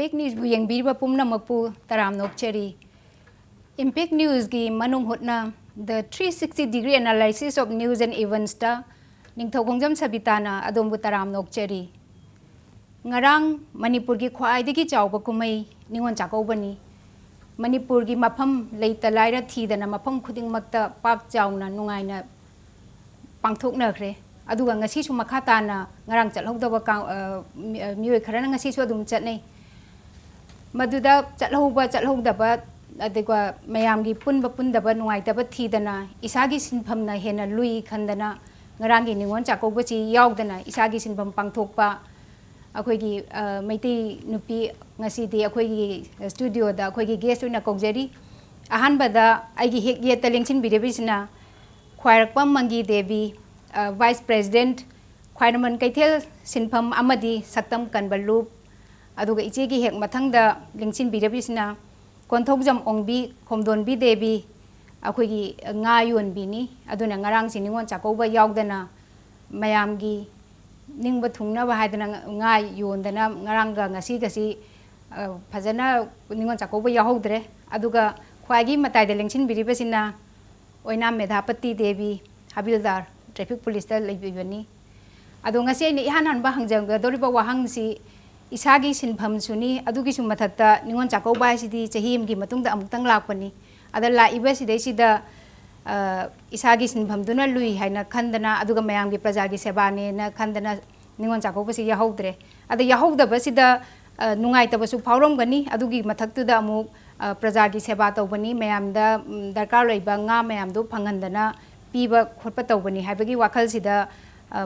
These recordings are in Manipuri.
Impact News bu yang birba pumna mapu taram nokcheri. Impact News gi Manung Hutna the 360-degree analysis of news and events ta ningthau khongjam sabitana adom bu taram nokcheri. Ngarang Manipur gi khwaidagi chawba kumai Ningol Chakkouba ni. Manipur gi mafam leita laira thidana mafam khudingmakta pak chawna nungaina pangthoknakhre. Aduga ngasi su makhatana ngarang chalhogdaba mioi kharana ngasi su adum chatnei. Maduda chalhogdaba adegwa mayamgi pundaba nungaitaba thidana isagi sinphamna hena lui khandana ngarangi Ningol Chakkouba chi yaudana isagi sinpham pangthokpa akoigi meiti nupi ngasi di akoigi studio da akoigi guest una kokjeri ahanbada aigi hek ye talengsin birebisna khwairakpam mangi devi Vice President Khwairaman Kaithel Sinpham Amadi Saktam Kanbalup aduga ichegi hek mathangda lingsin birabisna Konthokjam Ongbi Khomdonbi Devi akoigi nga yonbi ni aduna ngarang si Ningol Chakkouba yaudana mayamgi ningba thungna ba haidana nga yondana ngaranga ngasi gasi phajana Ningol Chakkouba yahodre aduga khwaigi mataida lingsin biribasina oina Medhapati Devi Habildar Traffic Police ta leibibani ado ngasi ni ihanan ba hangjanga doriba wahang si isagi sinpham suni adugi su mathakta Ningol Chakkouba sidi chahim gi matungda amuktang lakpani ada la iba sidai sida isagi sinpham duna lui haina khandana aduga mayam gi praja gi sebane na khandana Ningol Chakkouba si yahodre ada yahodda ba sida nungai ta basu phaurom gani adugi mathaktu da amu praja gi seba tawbani mayam da darkar leiba nga mayam do phangandana piba khotpa tawbani haibagi wakhal sida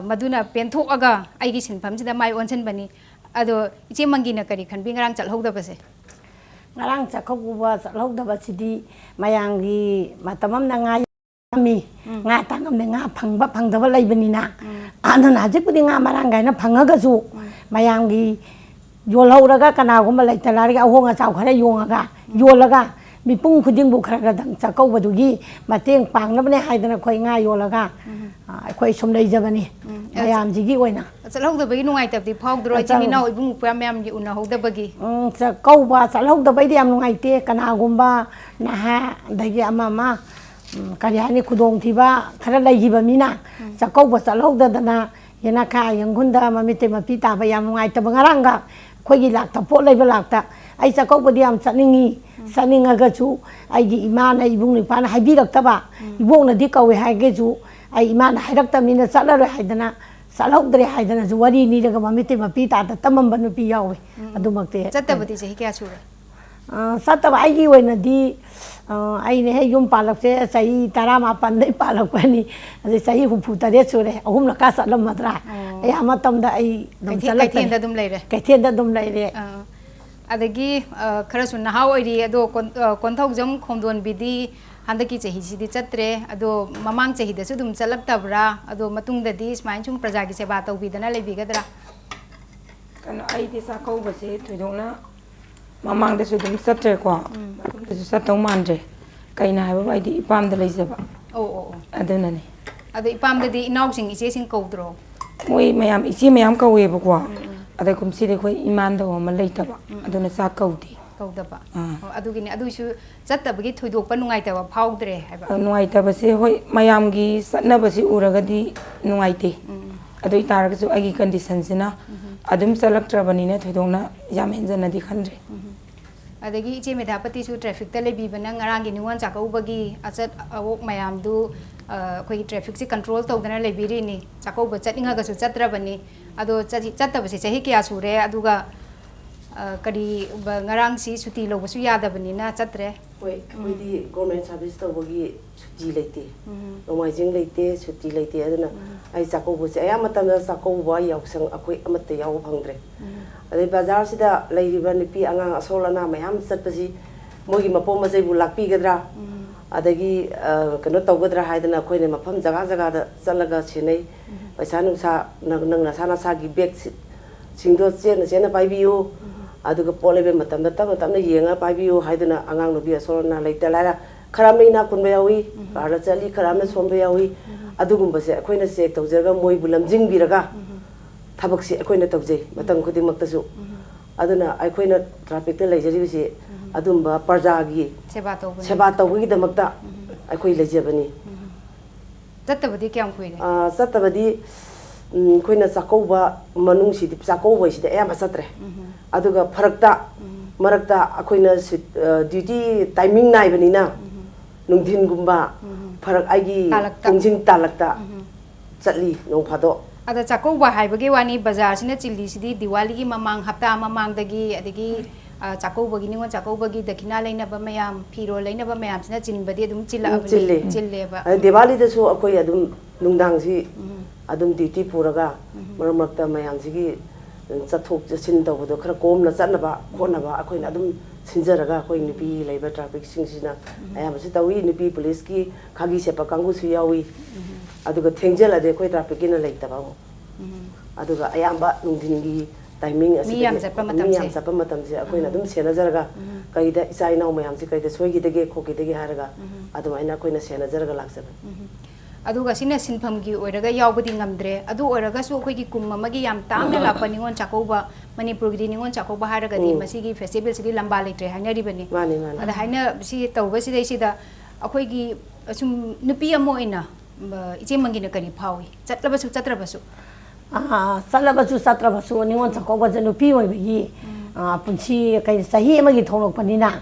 maduna penthok aigi sinpham sida mai onsen bani ado iche mangina kari khanbi ngarang chalhogda base ngarang Chakkouba chalhogda basidi mayangi matamam na nga mi nga tangam nga phangdaba leibani na adana hajipudi nga maranga na phangaga su mayangi yolhauraga kanagumba leitalari ahonga chaw khara yongaga yolaga mipung khuding bu khara dang Chakkouba dugi mateng pangnabane haidana khoi nga yolaga khoi somlei jabani mayam jigi oina chalhogdabagi nungai tabdi phawdro chimina ibung pam yam gi una hogdabagi Chakkouba chalhogdabadi yam nungai te kanagumba naha dagi amama kariani khudong thiba khara leigiba mina Chakkouba chalhogdadana yana kha yanghunda mamite mapi taba yam nungai tab ngaranga khoigi lakta po leiba lakta ai Chakkouba di yam chaningi saningaga chu aigi imana ibung ni pana haibirakta ibong na di kawe haige chu ai imana hairakta mina chalaro haidana chalhogdre haidana chu wari ni daga mamite mapi ta tamamba nupi yawe adumakte chatabati chahi kya sura sataba aigi oina di ai ne he yum palakse sahi tarama pandai palakani ade sahi huputare sure ahum laka salam matra ai amatamda ai dum chalak kaithenda dum leire adagi kharasu naha oiri ado konthokjam khomdon bidi handaki chahi sidi chatre ado mamang chahi da su dum chalak tabra ado matungda di smain chung praja gi seba tawbidana leibigadra kana ai di Chakkouba se thudona mamang da su dum chatre ko matung da su satau mandre kaina haiba bai di ipam da leijaba aduna ne ado ipam da di inaw sing ise sing kaudro moi mayam ichi mayam kawe ba ko ada kumsi de khoi iman da ma leitaba aduna sa kaudi kaudaba adugi ni adusu chatabagi thoidokpa nungai taba phawdre haiba nungai taba se hoi mayam gi satna basi uraga di nungai te adu itaraga su agi condition sina adum salaktrabani ne thoidongna yam henjana di khanre adagi iche Medhapati su traffic ta lebibana ngarangi Ningol Chakkouba gi achat awok mayam du khoi traffic si control tawdana lebiri ni Chakkouba chatninga ga su chatrabani ado chatabase chahi kya sure aduga kari ngarang si suti lobasu yadabani na chatre hoi di government service tawbagi suti leite nomaijing leite suti leite aduna ai Chakkouba se ayamatamda Chakkouba yausang akoi amatte yaw phangdre adai bazar sida leiriba nipi angang asolana mayam chatpasi mogi mapom majai bu lakpi gadra adagi kano tawgadra haidana khoine mafam jaga da chalaga chinai paisa nungsa nang sana sagi bag singdo chena paibiu aduga polebe matamda tamna yenga paibiu haidana angang no bi asolana leita lara kharamina kunba yawi bara chali kharame somba yawi adugumba se khoina check tawjaga moi bulam jingbiraga ꯊꯕꯛꯁꯤ ꯑꯩꯈꯣꯏꯅ ꯇꯧꯖꯩ ꯃꯇꯝ ꯈꯨꯗꯤꯡꯃꯛꯇꯁꯨ aduna aikoina traffic ta leijari bisi adumba parjagi seba tawgi damakta aikoi leijabani zatabadi kyam kuire satabadi koina Chakkouba manung si Chakkouba si ayam satre aduga pharakta marakta akoina duty timing nai banina nungdhin gumba pharak aigi pungjing talakta chatli nong phado ada Chakkouba haibagi wani bazar sina chilli sidi Diwali gi mamang hapta mamang dagi adagi Chakkouba gi Ningol Chakkouba gi dakhina leina ba mayam phiro leina ba mayam sina chinbadi adum chilla chille ba Diwali da su akoi adum nungdang si adum duty puraga maramakta mayam sigi chathok chin tawdo khara komna chanaba khonaba akoina adum sinjaraga akoi nupi leiba traffic singsina ayam si tawi nupi police ki khagi sepa kangu su yawi aduga thengjala de koi traffic ina leitaba aduga ayamba nungdingi timing miyam sappa matam se akoina adum sena jaraga kaida isai naw mayam si kaida soigi dege khoki dege haraga adumaina koina sena jaraga laksaba aduga sina sinphamgi oiraga yaubadi ngamdre adu oiraga su khoi gi kum amagi yam tamna lapa Ningol Chakkouba Manipur gi Ningol Chakkouba haraga di masigi festival sigi lamba leitre hainari bani ada haina si tawba si dei sida akhoi gi sum nupi amo ina ije mangina kari phawi chatlabasu chatrabasu Ningol Chakkouba je nupi oi bagi punchi kai sahi amagi thonok panina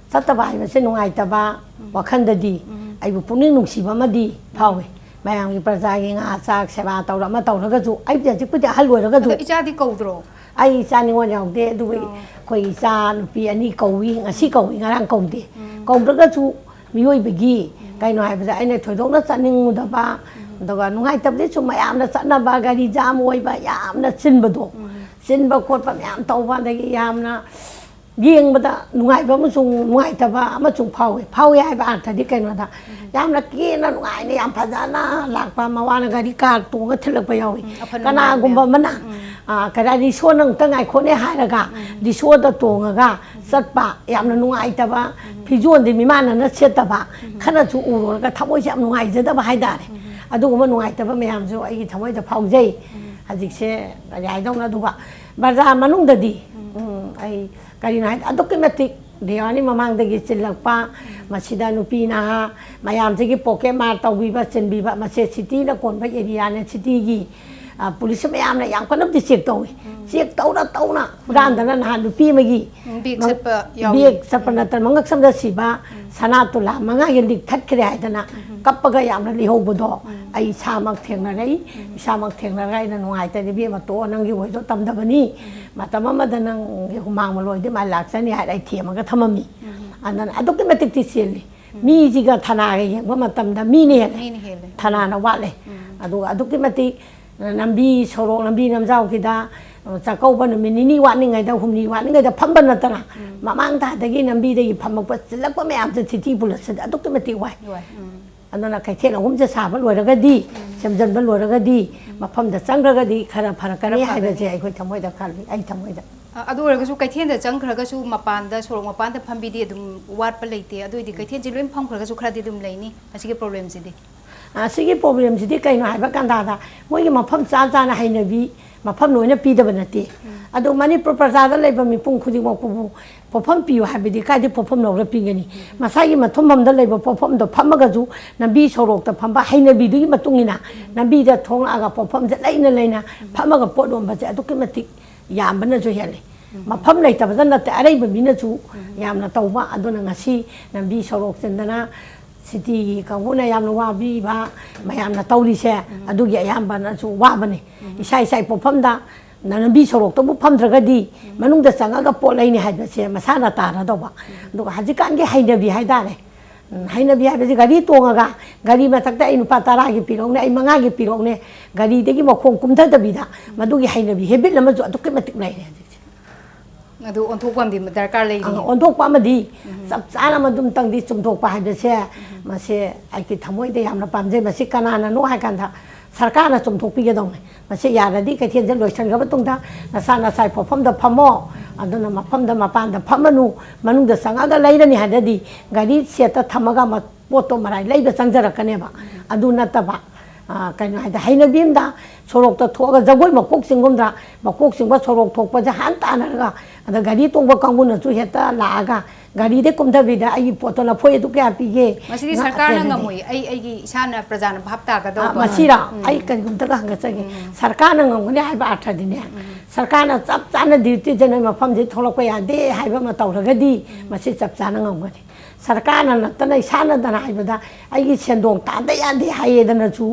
chataba ai se nungai taba wakhandadi aibu puning nungsiba madi phawi mayam gi prajagi nga chak seba tawrama tawraga ju ai je pudi halloiraga ju ichadi kaudro ai cha Ningol yaude du koi cha nupi ani kawi ngasi kawi ngarang kaumde kaumraga ju mioi bagi kaino hai baza aine thoidokna chaning daba daga nungai tabde chu mayam na chana ba gari jam oi ba yam na chinbado chinba khotpa mayam tawba dagi yam na gieng bada nungai ba musung nungai taba amasung phawi hai ba arthadi kaino da yam na ki na nungai ne yam phajana lakpa mawana gari car tonga thilakpa yawi kana gumba mana kada ri so nang tangai khone hairaga ri so da tonga ga satpa yam na nungai taba phijon de mimana na setaba khana chu uro ga thamoi yam nungai jada ba haidare aduguma nungai taba mayam ju ai thamoi da phaujai hajikse ai dongna duba baza manung dadi ai karina adokimatik Diwali mamang dagi chilakpa masida nupi na mayam sigi poke mar tawbiba chinbiba mase city na konba area na city gi police mayam na yang kanam check tawna randana na nupi magi big sapana tan mangak samda siba sanatula manga yelik that kre aidana kappaga yam na lihobodo ai samak thengna rai na nuai ta bi ma to nang gi hoido tamdabani matama madanang humang maloi de malaksani ai thiamaga thamami anan adokimatik tiseli mi jiga thana ge yengba matamda mi ne thana na wale adokimatik nambi sorok nambi namjau kida Chakkouba numini waningai da humni waningai da phamba natana mamang ta dagi nambi dagi phammakpa chilakpa mayam je city police adokimatik wai anana kai thena humje saba loiraga di semjanba loiraga di mafamda changraga di khara pharakani haiba je ai khoi thamoi da khali ai thamoi da adu oraga su kaithen da changkhraga su mapanda sorok mapanda phambi di adum watpa leite adu di kaithen ji loim phamkhraga su khradi dum leini asige problem si di asige problem si di kaino haiba kanda da moi gi mafam cha cha na hainabi mafam loina pidaba nate adu Manipur prajada leiba mi pung khudi mok pu pofam piu habidi kai di pofam lawra pingani masagi mathomam da leiba pofam do phamaga ju nambi sorok ta phamba hainabi du gi matungina nambi da thong aga pofam je leina phamaga podom ba je adukimatik yambana jo hele mafam leitaba da nate araiba mina ju yamna tawba aduna ngasi nambi sorok sendana city kanguna yamna wabi ba mayamna tawli se adugi ayamba na su wabane isai pofamda nambi sorok to bu phamdragadi manung da changaga polai ni haiba se masana tara doba duga hajikan ge hainabi haidare hainabi haiba ji gari tongaga gari matakta inu patara gi pirong ne ai manga gi pirong ne gari degi makhong kumtha dabida madugi hainabi habit lama ju adukimatik lai adu onthokpam di darkar lei onthokpa amadi chap chana madum tangdi chumthokpa haida se mase ai ki thamoi de yamna pamje masi kanana no ha kanda sarkana chumthokpi ge dong mase yaradi ka thien je loisan ga batungda nasana sai phofam da phamo aduna mafam da mapan da phamanu manung da sanga ga lairani hadadi gari seta thamaga ma poto marai leiba changjarakane ba adu nataba ꯀꯩꯅꯣ ꯍꯥꯏꯗ ꯍꯩꯅꯕꯤꯝꯗ ꯁꯣꯔꯣꯛꯇ ꯊꯣꯛꯑꯒ ꯖꯒꯣꯏ ꯃꯀꯣꯛꯁꯤꯡꯒꯨꯝꯗ ꯃꯀꯣꯛꯁꯤꯡꯕ ꯁꯣꯔꯣꯛ ꯊꯣꯛꯄꯁꯦ ꯍꯥꯟ ꯇꯥꯟꯅꯔꯒ ꯑꯗ ꯒꯥꯔꯤ ꯇꯣꯡꯕ ꯀꯥꯡꯕꯨꯅꯁꯨ ꯍꯦꯛꯇ ꯂꯥꯛꯑꯒ ꯒꯥꯔꯤꯗ ꯀꯨꯝꯊꯕꯤꯗ ꯑꯩꯒꯤ ꯄꯣꯠꯇꯣ ꯂꯐꯣꯏ ꯑꯗꯨ ꯀꯌꯥ ꯄꯤꯒꯦ ꯃꯁꯤꯗꯤ ꯁꯔꯀꯥꯔꯅ ꯉꯝꯃꯣꯏ ꯑꯩꯒꯤ ꯏꯁꯥꯅ ꯄ꯭ꯔꯖꯥꯅ ꯚꯥꯞ ꯇꯥꯒꯗꯧꯕ ꯃꯁꯤꯔ ꯑꯩ ꯀꯔꯤꯒꯨꯝꯇꯒ ꯍꯪꯒꯠꯆꯒꯦ ꯁꯔꯀꯥꯔꯅ ꯉꯝꯒꯅꯤ ꯍꯥꯏꯕ ꯑꯥꯔꯊꯗꯤꯅꯦ ꯁꯔꯀꯥꯔꯅ ꯆꯞ ꯆꯥꯅ ꯗ꯭ꯌꯨꯇꯤꯁꯦ ꯅꯣꯏ ꯃꯐꯝꯁꯤ ꯊꯣꯛꯂꯛꯄ ꯌꯥꯗꯦ ꯍꯥꯏꯕ ꯑꯃ ꯇꯧꯔꯒꯗꯤ ꯃꯁꯤ ꯆꯞ ꯆꯥꯅ ꯉꯝꯒꯅꯤ ꯁꯔꯀꯥꯔꯅ ꯅꯠꯇꯅ ꯏꯁꯥꯅꯗꯅ ꯍꯥꯏꯕꯗ ꯑꯩꯒꯤ ꯁꯦꯟꯗꯣꯡ ꯇꯥꯟꯗ ꯌꯥꯗꯦ ꯍꯥꯏꯌꯦꯗꯅꯁꯨ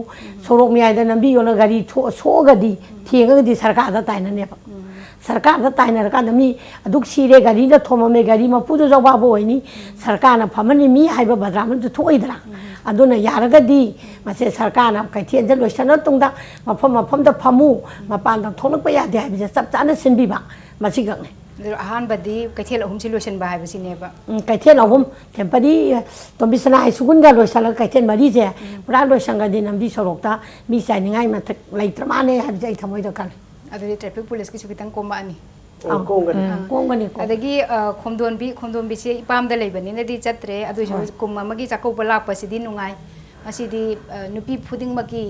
ꯁꯣꯔꯣꯛ ꯃꯌꯥꯏꯗ ꯂꯝꯕꯤ ꯌꯣꯜꯂꯒ ꯒꯥꯔꯤ ꯁꯣꯛꯑꯒꯗꯤ ꯊꯦꯡꯉꯒꯗꯤ ꯁꯔꯀꯥꯔꯗ ꯇꯥꯏꯅꯅꯦꯕ ꯁꯔꯀꯥꯔꯗ ꯇꯥꯏꯅꯔꯀꯥꯟꯗ ꯃꯤ ꯑꯗꯨꯛ ꯁꯤꯔꯦ ꯒꯥꯔꯤꯗ ꯊꯣꯝꯃꯝꯃꯦ ꯒꯥꯔꯤ ꯃꯄꯨꯗꯨꯁꯨ ꯑꯋꯥꯕ ꯑꯣꯏꯅꯤ ꯁꯔꯀꯥꯔꯅ ꯐꯝꯃꯅꯤ ꯃꯤ ꯍꯥꯏꯕ ꯕꯗ꯭ꯔꯥꯃꯁꯨ ꯊꯣꯛꯏꯗꯅ ꯑꯗꯨꯅ ꯌꯥꯔꯒꯗꯤ ꯃꯁꯤ ꯁꯔꯀꯥꯔꯅ ꯀꯩꯊꯦꯜꯁꯦ ꯂꯣꯏꯁꯤꯜꯂ ꯃꯇꯨꯡꯗ ꯃꯐꯝ ꯃꯐꯝꯗ ꯐꯝꯃꯨ ꯃꯄꯥꯟꯗ ꯊꯣꯛꯂꯛꯄ ꯌꯥꯗꯦ ꯍꯥꯏꯕꯁꯦ ꯆꯞ ꯆꯥꯅ ꯁꯤꯟꯕꯤꯕ ꯃꯁꯤꯈꯛꯅꯤ ꯑꯍꯥꯟꯕꯗꯤ ꯀꯩꯊꯦꯜ ꯑꯍꯨꯝꯁꯤ ꯂꯣꯏꯁꯤꯟꯕ ꯍꯥꯏꯕꯁꯤꯅꯦꯕ ꯀꯩꯊꯦꯜ ꯑꯍꯨꯝ ꯇꯦꯝꯄꯔꯤ ꯇꯣꯝꯕꯤꯁꯅꯥ ꯍꯥꯏꯁꯨꯒꯨꯟꯒ ꯂꯣꯏꯁꯤꯜꯂꯒ ꯀꯩꯊꯦꯜ ꯃꯔꯤꯁꯦ ꯄꯨꯔꯥ ꯂꯣꯏꯁꯤꯟꯒꯗꯤ ꯂꯝꯕꯤ ꯁꯣꯔꯣꯛꯇ ꯃꯤ ꯆꯥꯏꯅꯤꯡꯉꯥꯏ ꯃꯊꯛ ꯂꯩꯇ꯭ꯔ ꯃꯥꯅꯦ ꯍꯥꯏꯕꯁꯦ ꯑꯩ ꯊꯃꯣꯏꯗ ꯈꯜꯂꯤ ꯑꯗꯨꯗꯤ ꯇ꯭ꯔꯥꯐꯤꯛ ꯄꯨꯂꯤꯁꯀꯤꯁꯨ ꯈꯤꯇꯪ ꯀꯣꯝꯃꯛꯑꯅꯤ ꯀꯣꯡꯒꯅꯤ ꯑꯗꯒꯤ ꯈꯣꯝꯗꯣꯟꯕꯤꯁꯦ ꯏꯄꯥꯝꯗ ꯂꯩꯕꯅꯤꯅꯗꯤ ꯆꯠꯇ꯭ꯔꯦ ꯑꯗꯨꯏꯁꯨ ꯀꯨꯝ ꯑꯃꯒꯤ ꯆꯥꯛꯀꯧꯕ ꯂꯥꯛꯄꯁꯤꯗꯤ ꯅꯨꯡꯉꯥꯏ ꯃꯁꯤꯗꯤ ꯅꯨꯄꯤ ꯈꯨꯗꯤꯡꯃꯛꯀꯤ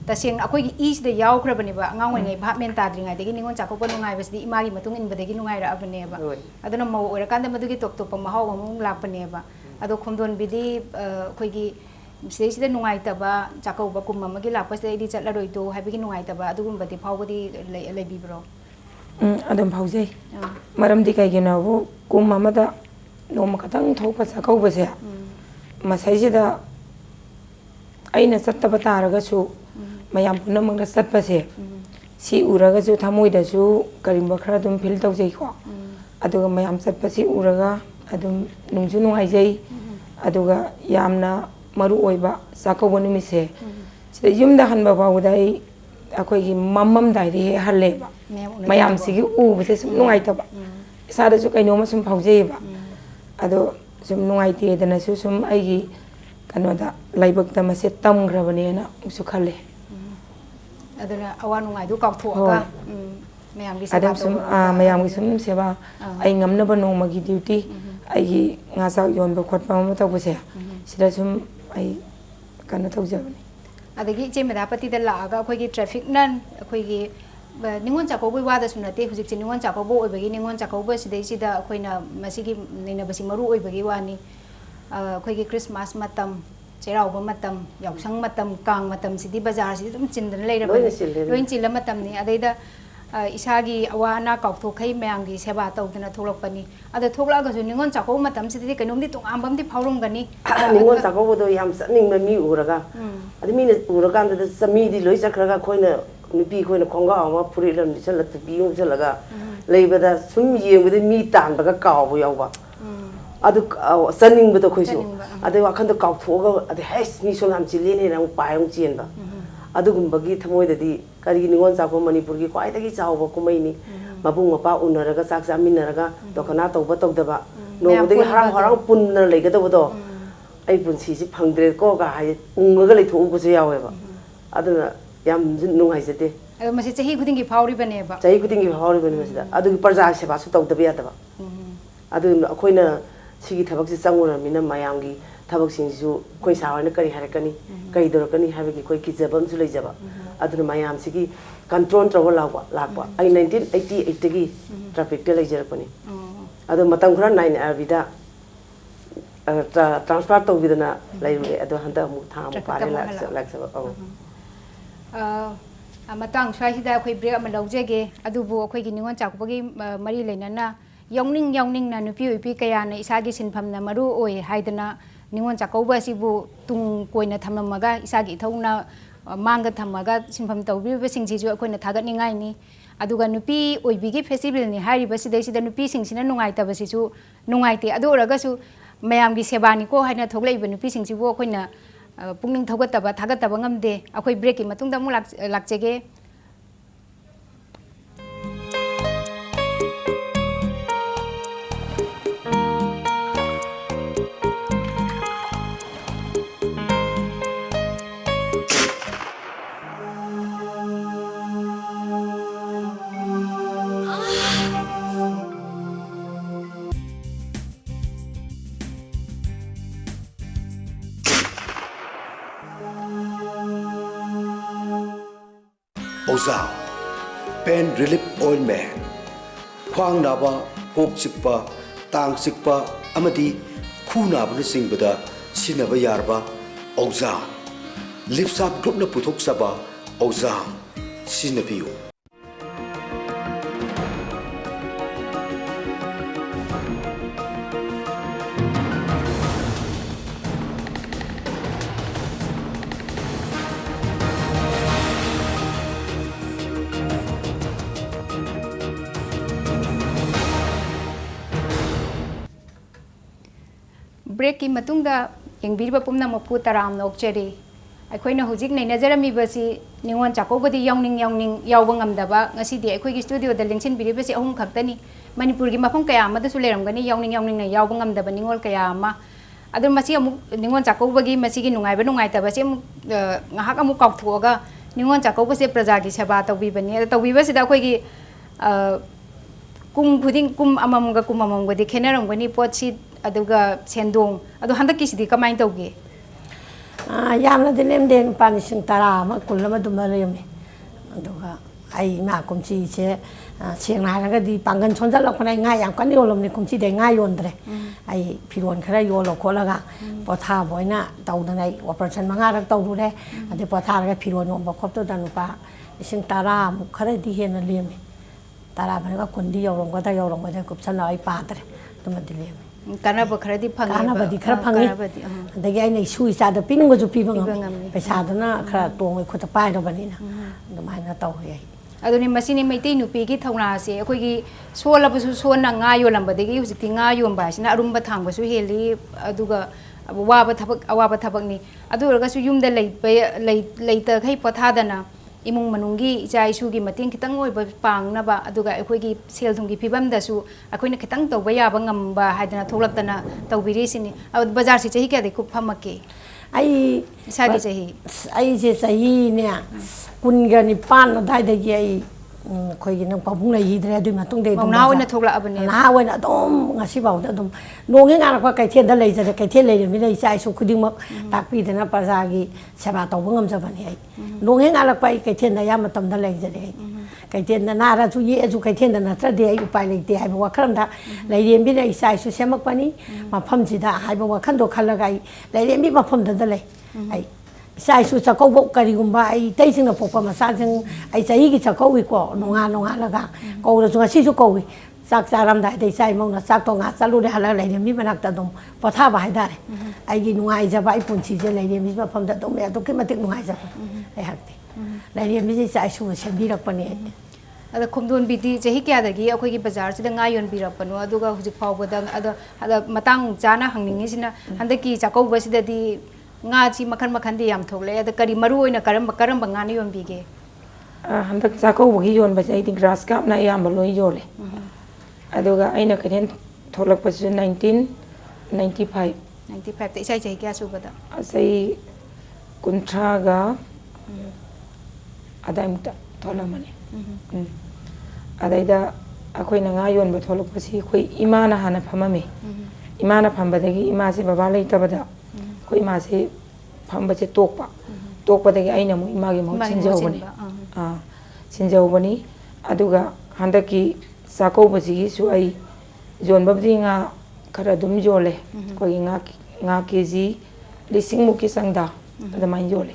ꯇꯁꯦꯡꯅ ꯑꯩꯈꯣꯏꯒꯤ ꯏꯁꯤꯗ ꯌꯥꯎꯈ꯭ꯔꯕꯅꯦꯕ ꯑꯉꯥꯡ ꯑꯣꯏꯔꯤꯉꯩ ꯚꯥꯞ ꯃꯦꯟ ꯇꯥꯗ꯭ꯔꯤꯉꯩꯗꯒꯤ ꯅꯤꯉꯣꯜ ꯆꯥꯛꯀꯧꯕ ꯅꯨꯡꯉꯥꯏꯕꯁꯤꯗꯤ ꯏꯃꯥꯒꯤ ꯃꯇꯨꯡ ꯏꯟꯕꯗꯒꯤ ꯅꯨꯡꯉꯥꯏꯔꯛꯑꯕꯅꯦꯕ ꯑꯗꯨꯅ ꯃꯧ ꯑꯣꯏꯔꯀꯥꯟꯗ ꯃꯗꯨꯒꯤ ꯇꯣꯞ ꯇꯣꯞꯄ ꯃꯍꯥꯎ ꯑꯃꯃꯨꯛ ꯂꯥꯛꯄꯅꯦꯕ ꯑꯗꯣ ꯈꯣꯝꯗꯣꯟꯕꯤꯗꯤ ꯑꯩꯈꯣꯏꯒꯤ ꯁꯤꯗꯩꯁꯤꯗ ꯅꯨꯡꯉꯥꯏꯇꯕ ꯆꯥꯛꯀꯧꯕ ꯀꯨꯝ ꯑꯃꯒꯤ ꯂꯥꯛꯄꯁꯤꯗ ꯑꯩꯗꯤ ꯆꯠꯂꯔꯣꯏꯗꯣ ꯍꯥꯏꯕꯒꯤ ꯅꯨꯡꯉꯥꯏꯇꯕ ꯑꯗꯨꯒꯨꯝꯕꯗꯤ ꯐꯥꯎꯕꯗꯤ ꯂꯩꯕꯤꯕ꯭ꯔꯣ ꯑꯗꯨꯝ ꯐꯥꯎꯖꯩ ꯃꯔꯝꯗꯤ ꯀꯩꯒꯤꯅꯣꯕꯨ ꯀꯨꯝ ꯑꯃꯗ ꯅꯣꯡꯃ ꯈꯛꯇꯪ ꯊꯣꯛꯄ ꯆꯥꯛꯀꯧꯕꯁꯦ ꯃꯁꯩꯁꯤꯗ ꯑꯩꯅ ꯆꯠꯇꯕ ꯇꯥꯔꯒꯁꯨ ꯃꯌꯥꯝ ꯄꯨꯝꯅꯃꯛꯅ ꯆꯠꯄꯁꯦ ꯁꯤ ꯎꯔꯒꯁꯨ ꯊꯃꯣꯏꯗꯁꯨ ꯀꯔꯤꯒꯨꯝꯕ ꯈꯔ ꯑꯗꯨꯝ ꯐꯤꯜ ꯇꯧꯖꯩꯀꯣ ꯑꯗꯨꯒ ꯃꯌꯥꯝ ꯆꯠꯄꯁꯤ ꯎꯔꯒ ꯑꯗꯨꯝ ꯅꯨꯡꯁꯨ ꯅꯨꯡꯉꯥꯏꯖꯩ ꯑꯗꯨꯒ ꯌꯥꯝꯅ ꯃꯔꯨ ꯑꯣꯏꯕ ꯆꯥꯛꯀꯧꯕ ꯅꯨꯃꯤꯠꯁꯦ ꯁꯤꯗ ꯌꯨꯝꯗ ꯍꯟꯕ ꯐꯥꯎꯕꯗ ꯑꯩꯈꯣꯏꯒꯤ ꯃꯝꯃꯝꯗꯥꯏꯗ ꯍꯦꯛ ꯍꯜꯂꯦꯕ ꯃꯌꯥꯝꯁꯤꯒꯤ ꯎꯕꯁꯦ ꯁꯨꯝ ꯅꯨꯡꯉꯥꯏꯇꯕ ꯏꯁꯥꯗꯁꯨ ꯀꯩꯅꯣꯝꯃ ꯁꯨꯝ ꯐꯥꯎꯖꯩꯌꯦꯕ ꯑꯗꯣ ꯁꯨꯝ ꯅꯨꯡꯉꯥꯏꯇꯦꯗꯅꯁꯨ ꯁꯨꯝ ꯑꯩꯒꯤ ꯀꯩꯅꯣꯗ ꯂꯥꯏꯕꯛꯇ ꯃꯁꯦ ꯇꯝꯈ꯭ꯔꯕꯅꯦꯅ ꯑꯃꯨꯛꯁꯨ ꯈꯜꯂꯦ ꯑꯗꯨꯅ ꯑꯋꯥ ꯅꯨꯡꯉꯥꯏꯗꯨ ꯀꯥꯎꯊꯣꯛꯑꯒ ꯃꯌꯥꯝꯒꯤ ꯁꯦꯕꯥ ꯑꯗꯨꯝ ꯁꯨꯝ ꯃꯌꯥꯝꯒꯤ ꯁꯨꯝ ꯁꯦꯕꯥ ꯑꯩ ꯉꯝꯅꯕ ꯅꯣꯡꯃꯒꯤ ꯗ꯭ꯌꯨꯇꯤ ꯑꯩꯒꯤ ꯉꯥ ꯆꯥꯛ ꯌꯣꯟꯕ ꯈꯣꯠꯄ ꯑꯃ ꯇꯧꯕꯁꯦ ꯁꯤꯗ ꯁꯨꯝ ꯑꯩ ꯀꯩꯅꯣ ꯇꯧꯖꯕꯅꯤ ꯑꯗꯒꯤ ꯏꯆꯦ ꯃꯦꯗꯥꯄꯇꯤꯗ ꯂꯥꯛꯑꯒ ꯑꯩꯈꯣꯏꯒꯤ ꯇ꯭ꯔꯥꯐꯤꯛꯅ ꯑꯩꯈꯣꯏꯒꯤ ꯅꯤꯉꯣꯜ ꯆꯥꯛꯀꯧꯕꯒꯤ ꯋꯥꯗꯁꯨ ꯅꯠꯇꯦ ꯍꯧꯖꯤꯛꯁꯦ ꯅꯤꯉꯣꯜ ꯆꯥꯛꯀꯧꯕ ꯑꯣꯏꯕꯒꯤ ꯅꯤꯉꯣꯜ ꯆꯥꯛꯀꯧꯕ ꯁꯤꯗꯩꯁꯤꯗ ꯑꯩꯈꯣꯏꯅ ꯃꯁꯤꯒꯤ ꯅꯩꯅꯕꯁꯤ ꯃꯔꯨ ꯑꯣꯏꯕꯒꯤ ꯋꯥꯅꯤ ꯑꯩꯈꯣꯏꯒꯤ ꯈ꯭ꯔꯤꯁꯃꯥꯁ ꯃꯇꯝ ꯆꯩꯔꯥꯎꯕ ꯃꯇꯝ ꯌꯥꯎꯁꯪ ꯃꯇꯝ ꯀꯥꯡ ꯃꯇꯝꯁꯤꯗꯤ ꯕꯖꯥꯔꯁꯤꯗꯤ ꯑꯗꯨꯝ ꯆꯤꯟꯗꯅ ꯂꯩꯔꯕꯅꯤ ꯂꯣꯏꯅ ꯆꯤꯜꯂ ꯃꯇꯝꯅꯤ ꯑꯗꯩꯗ ꯏꯁꯥꯒꯤ ꯑꯋꯥ ꯑꯅꯥ ꯀꯥꯎꯊꯣꯛꯈꯩ ꯃꯌꯥꯝꯒꯤ ꯁꯦꯕꯥ ꯇꯧꯗꯅ ꯊꯣꯛꯂꯛꯄꯅꯤ ꯑꯗꯣ ꯊꯣꯛꯂꯛꯑꯒꯁꯨ ꯅꯤꯉꯣꯜ ꯆꯥꯛꯀꯧꯕ ꯃꯇꯝꯁꯤꯗꯗꯤ ꯀꯩꯅꯣꯝꯗꯤ ꯇꯣꯉꯥꯟꯕ ꯑꯃꯗꯤ ꯐꯥꯎꯔꯝꯒꯅꯤ ꯅꯤꯉꯣꯜ ꯆꯥꯛꯀꯧꯕꯗꯣ ꯌꯥꯝ ꯆꯠꯅꯤꯡꯕ ꯃꯤ ꯎꯔꯒ ꯑꯗꯨ ꯃꯤꯅ ꯎꯔꯀꯥꯟꯗ ꯃꯤꯗꯤ ꯂꯣꯏ ꯆꯠꯈ꯭ꯔꯒ ꯑꯩꯈꯣꯏꯅ ꯅꯨꯄꯤ ꯑꯩꯈꯣꯏꯅ ꯈꯣꯡꯒ꯭ꯔꯥꯎ ꯑꯃ ꯐꯨꯔꯤꯠ ꯑꯃ ꯂꯤꯠꯁꯜꯂ ꯇꯨꯄꯤ ꯑꯃ ꯎꯞꯁꯜꯂꯒ ꯂꯩꯕꯗ ꯁꯨꯝ ꯌꯦꯡꯕꯗ ꯃꯤ ꯇꯥꯟꯕꯒ ꯀꯥꯎꯕ ꯌꯥꯎꯕ ꯑꯗꯨ ꯆꯠꯅꯤꯡꯕꯗꯣ ꯑꯩꯈꯣꯏꯁꯨ ꯑꯗꯩ ꯋꯥꯈꯟꯗꯣ ꯀꯥꯎꯊꯣꯛꯑꯒ ꯑꯗꯩ ꯍꯩꯁ ꯃꯤ ꯁꯣꯝ ꯌꯥꯝ ꯆꯤꯜꯂꯦꯅꯦꯅ ꯑꯃꯨꯛ ꯄꯥꯏ ꯑꯃꯨꯛ ꯆꯦꯟꯕ ꯑꯗꯨꯒꯨꯝꯕꯒꯤ ꯊꯃꯣꯏꯗꯗꯤ ꯀꯔꯤꯒꯤ ꯅꯤꯉꯣꯜ ꯆꯥꯛꯀꯧꯕ ꯃꯅꯤꯄꯨꯔꯒꯤ ꯈ꯭ꯋꯥꯏꯗꯒꯤ ꯆꯥꯎꯕ ꯀꯨꯝꯍꯩꯅꯤ ꯃꯕꯨꯡ ꯃꯧꯄ꯭ꯋꯥ ꯎꯅꯔꯒ ꯆꯥꯛ ꯆꯥꯃꯤꯟꯅꯔꯒ ꯗꯣꯈꯅꯥ ꯇꯧꯕ ꯇꯧꯗꯕ ꯅꯣꯡꯃꯗꯒꯤ ꯍꯔꯥꯎ ꯍꯔꯥꯎ ꯄꯨꯟꯅ ꯂꯩꯒꯗꯕꯗꯣ ꯑꯩ ꯄꯨꯟꯁꯤꯁꯤ ꯐꯪꯗ꯭ꯔꯦꯀꯣ ꯒ ꯍꯥꯏ ꯎꯡꯉꯒ ꯂꯩꯊꯣꯛꯎꯕꯁꯨ ꯌꯥꯎꯋꯦꯕ ꯑꯗꯨꯅ ꯌꯥꯝꯁꯨ ꯅꯨꯡꯉꯥꯏꯖꯗꯦ ꯑꯗꯣ ꯃꯁꯤ ꯆꯍꯤ ꯈꯨꯗꯤꯡꯒꯤ ꯐꯥꯎꯔꯤꯕꯅꯦꯕ ꯆꯍꯤ ꯈꯨꯗꯤꯡꯒꯤ ꯐꯥꯎꯔꯤꯕꯅꯤ ꯃꯁꯤꯗ ꯑꯗꯨꯒꯤ ꯄ꯭ꯔꯖꯥ ꯁꯦꯕꯥꯁꯨ ꯇꯧꯗꯕ ꯌꯥꯗꯕ ꯑꯗꯨꯅ ꯑꯩꯈꯣꯏꯅ ꯁꯤꯒꯤ ꯊꯕꯛꯁꯤ ꯆꯪꯉꯨꯔꯕꯅꯤꯅ ꯃꯌꯥꯝꯒꯤ ꯊꯕꯛꯁꯤꯡꯁꯤꯁꯨ ꯑꯩꯈꯣꯏ ꯁꯥꯍꯣꯏꯅ ꯀꯔꯤ ꯍꯥꯏꯔꯛꯀꯅꯤ ꯀꯔꯤ ꯇꯧꯔꯛꯀꯅꯤ ꯍꯥꯏꯕꯒꯤ ꯑꯩꯈꯣꯏ ꯀꯤꯖꯕ ꯑꯃꯁꯨ ꯂꯩꯖꯕ ꯑꯗꯨꯅ ꯃꯌꯥꯝꯁꯤꯒꯤ ꯀꯟꯇ꯭ꯔꯣꯜ ꯇꯧꯔꯒ ꯂꯥꯛꯄ ꯑꯩ 1988ꯗꯒꯤ ꯇ꯭ꯔꯥꯐꯤꯛꯇ ꯂꯩꯖꯔꯛꯄꯅꯤ ꯑꯗꯣ ꯃꯇꯝ ꯈꯔ ꯅꯥꯏꯅ ꯑꯥꯔꯕꯤꯗ ꯇ꯭ꯔꯥꯟꯁꯐꯔ ꯇꯧꯕꯤꯗꯅ ꯂꯩꯔꯨꯔꯦ ꯑꯗꯣ ꯍꯟꯗꯛ ꯑꯃꯨꯛ ꯊꯥ ꯑꯃꯨꯛ ꯐꯥꯔꯦ ꯂꯥꯛꯆꯕ ꯃꯇꯥꯡ ꯁ꯭ꯋꯥꯏꯁꯤꯗ ꯑꯩꯈꯣꯏ ꯕ꯭ꯔꯦꯛ ꯑꯃ ꯂꯧꯖꯒꯦ ꯑꯗꯨꯕꯨ ꯑꯩꯈꯣꯏꯒꯤ ꯅꯤꯉꯣꯜ ꯆꯥꯛꯀꯧꯕꯒꯤ ꯃꯔꯤ ꯂꯩꯅꯅ ꯌꯥꯎꯅꯤꯡꯅ ꯅꯨꯄꯤ ꯑꯣꯏꯕꯤ ꯀꯌꯥꯅ ꯏꯁꯥꯒꯤ ꯁꯤꯟꯐꯝꯅ ꯃꯔꯨ ꯑꯣꯏ ꯍꯥꯏꯗꯅ ꯅꯤꯉꯣꯜ ꯆꯥꯛꯀꯧꯕ ꯑꯁꯤꯕꯨ ꯇꯨꯡ ꯀꯣꯏꯅ ꯊꯝꯂꯝꯃꯒ ꯏꯁꯥꯒꯤ ꯏꯊꯧꯅ ꯃꯥꯡꯗ ꯊꯝꯃꯒ ꯁꯤꯟꯐꯝ ꯇꯧꯕꯤꯔꯤꯕꯁꯤꯡꯁꯤꯁꯨ ꯑꯩꯈꯣꯏꯅ ꯊꯥꯒꯠꯅꯤꯡꯉꯥꯏꯅꯤ ꯑꯗꯨꯒ ꯅꯨꯄꯤ ꯑꯣꯏꯕꯤꯒꯤ ꯐꯦꯁꯇꯤꯚꯦꯜꯅꯤ ꯍꯥꯏꯔꯤꯕꯁꯤꯗꯩꯁꯤꯗ ꯅꯨꯄꯤꯁꯤꯡꯁꯤꯅ ꯅꯨꯡꯉꯥꯏꯇꯕꯁꯤꯁꯨ ꯅꯨꯡꯉꯥꯏꯇꯦ ꯑꯗꯨ ꯑꯣꯏꯔꯒꯁꯨ ꯃꯌꯥꯝꯒꯤ ꯁꯦꯕꯥꯅꯤꯀꯣ ꯍꯥꯏꯅ ꯊꯣꯛꯂꯛꯏꯕ ꯅꯨꯄꯤꯁꯤꯡꯁꯤꯕꯨ ꯑꯩꯈꯣꯏꯅ ꯄꯨꯛꯅꯤꯡ ꯊꯧꯒꯠꯇꯕ ꯊꯥꯒꯠꯇꯕ ꯉꯝꯗꯦ ꯑꯩꯈꯣꯏ ꯕ꯭ꯔꯦꯛꯀꯤ ꯃꯇꯨꯡꯗ ꯑꯃꯨꯛ ꯂꯥꯛꯆꯒꯦ Ozam Pain Relief Ointment Khwang naba kok chikpa tang chikpa amadi khu naba na singbada sinaba yarba Ozam Lips up group na puthok saba Ozam sinabiyo break ki matungda yengbi ba pumna mapu taram nok cheri akhoi na hujik nei najarami basi Ningol Chakkouba di yawning yawbang amdaba ngasi di akhoi gi studio da lingsin biri basi ahum khaktani Manipur gi mafam kaya ma da su leramgani yawning na yawbang amdaba Ningol kaya ma adu masi amu Ningol Chakkouba gi masi gi nungai ta basi ngahak amu kauthuoga Ningol Chakkouba se praja gi seba tawbi bani tawbi basi da akhoi gi kum khuding kum amam ga di khenaram gani potsi aduga sendong adu handak kisidi kamain tawge yamna dilem den pani sing tara ma kullama dumma lemi aduga ai ma kumchi che sengna raga di pangan chonja lokna nga yang kan yolom ni kumchi de nga yondre ai piron khara yolo kholaga potha boina tawdanai operation manga rak tawdu re ade potha raga piron omba khopto danupa sing tara mu khara di hena lemi tara banga kundi yolom ga da kupsana ai padre dumma dilem kanaba kharadi phangi kanaba di khara phangi adagi ai nei sui sa da pingo ju pibang paisa dana khara tong khota pai do banina dumai na taw ye aduni masini meitei nupi gi thauna se akhoi gi sola bu sona nga yo lamba de gi hujikti nga yo ba sina arumba thangba su heli aduga awaba thabak ni adu raga su yumda lei ta khai pathadana imung manunggi icha isugi mating kitang oi pang na ba aduga akhoi gi sel thungi phibam da su akhoi na kitang to ba ya ba ngam ba haidana tholak tana tawbiri sini bazar si chahi kya de kup phamake ai sagi chahi ai je chahi ne kunga ni pan dai da gi ai khoi gi nang pabung lai hidre du matung de dum na wena thokla abane na wena dom ngasi ba da dum nonge nga ra kai the da lai ja kai the lai mi lai sai su khuding mak tak pi dana parja gi seba to bangam ja bani ai nonge nga ra pai kai the na ya matam da lai ja de kai the na ra su ye su kai the na tra de ai upai lai te ai ba kharam da lai rem bi lai sai su semak pani ma pham ji da ai ba khan do khala gai lai rem bi ma pham da lai ai sai su Chakkouba karigumba ai tai sing na popa masa sing ai sai gi Chakkouwi ko nonga laga ko ra su si su ko wi sak charam dai dai sai mong na sak to nga chalu de hala lai mi banak ta dum potha ba hai dare ai gi nungai ja ba ai punchi je lai mi ba pham da dum ya to ki matik nungai ja ai hakti lai mi sai su se bi rak pani ada khumdon bidi chahi kya dagi akhoi gi bazar sida nga yon birapanu aduga hujik phawba da ada matang jana hangningi sina handaki Chakkouba sida di nga chi makhan di yam thokle ada kari maru oina karam nga ni yom bige handak Chakkouba gi yon ba sai di grass cup na yam loi yole aduga aina karen tholak pa 1995 te isai chahi kya su bada sai kuntra ga adai muta tholamani adaida akhoi na nga yon ba tholak pa si khoi imana hana phamame imana phambadagi ima se baba lai tabada khoi ma se phamba se tokpa dagi aina mu ima gi mo sinjawbani aduga handaki Chakkouba ji su ai jon babdi nga khara dum jole khoi nga kg lising mu ki sangda adamai jole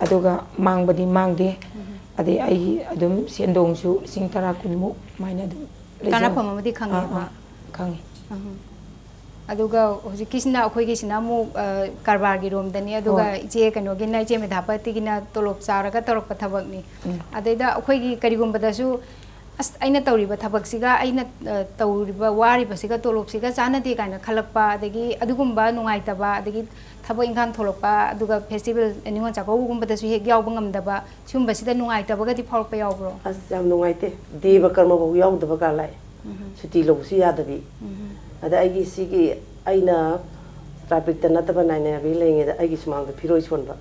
aduga mangbadi mangde ade ai adum sendong su sing tara kunmu maina dum kana phamamadi khange ba khange aduga hoji kisna akhoi gi sina mu karbar gi rom dani aduga je kano gi nai je me dhapati gi na tolop saraga torok pathabak ni adaida akhoi gi karigum badasu as aina tawriba thabak siga aina tawriba wariba siga tolop siga chana de kaina khalakpa adagi adugumba nungai taba adagi thabo ingkan tholokpa aduga festival Ningol Chakkouba gumba dasu hek yawba ngamdaba chumba sida nungai tabaga di phorpa yawbro as jam nungai te deba karma bo yawdaba ka lai suti lo su yadabi ada ai sigi aina traffic ta nataba naina bi lenge da ai smang da phiroi chonba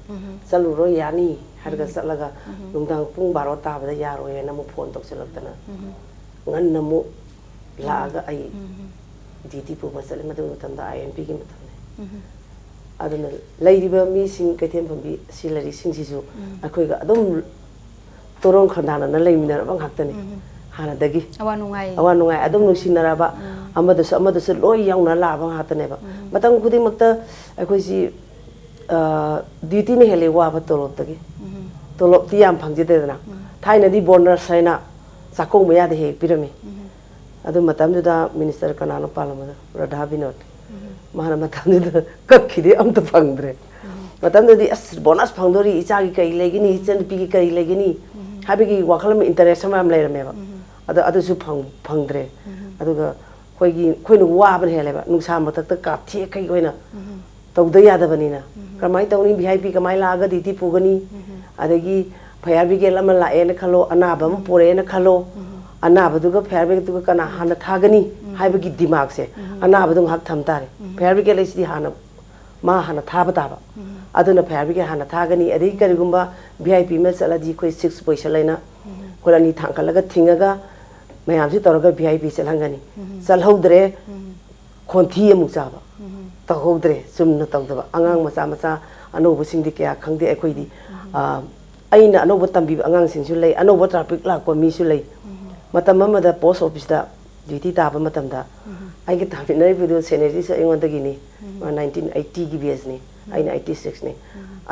chalu ro yani harga salaga nungdang pung 12 ta ba ya ro ye na mu phone tok chalak ngan na mu laga ai didi pu ba sale madu tam da INP gi matam aduna leiriba mi sing kaithen phambi silari sing sisu akhoi ga adum torong khandana na leimina bang haktani hana dagi awa nungai adum nungsinaraba amadasu loi yauna la bang hatane ba matang khudi makta akhoi si duty ne hele wa ba tolop dagi tolop ti yam phangje de na thaina di bonus saina sakong maya de he pirami adu matam da minister kanana palama radha binot mahana matam da kakhidi amta phangdre matam da di as bonus phangdori icha gi kai legini chen pi gi kai legini habigi wakhalam interest am leirame ba adu su phangdre adu ga khoi nu wa ban hele ba nungsa matak ta ka the kai koina tawda yada banina kamai tawni vip kamai la ga diti pugani adagi fire brigade lama la ena khalo anaba ma pore na khalo anaba du ga fire brigade du kana hana thagani haibagi dimag se anaba du hak tham tare fire brigade le si hana ma hana thaba taba aduna fire brigade hana thagani adagi karigumba vip ma sala ji khoi 6 paisa laina kolani thangkalaga thingaga mayam si toraga vip selangani salhodre khonthi amu chaba tawhodre sumna tawdaba angang macha anobu singdi kya khangde akhoi di aina anobu tambi angang sing su lei anobu traffic lakpa mi su lei matam amada post office da duty taba matam da ai ge tambi nai video seneri sa ingon da gini 1980 gi bs ni aina 86 ni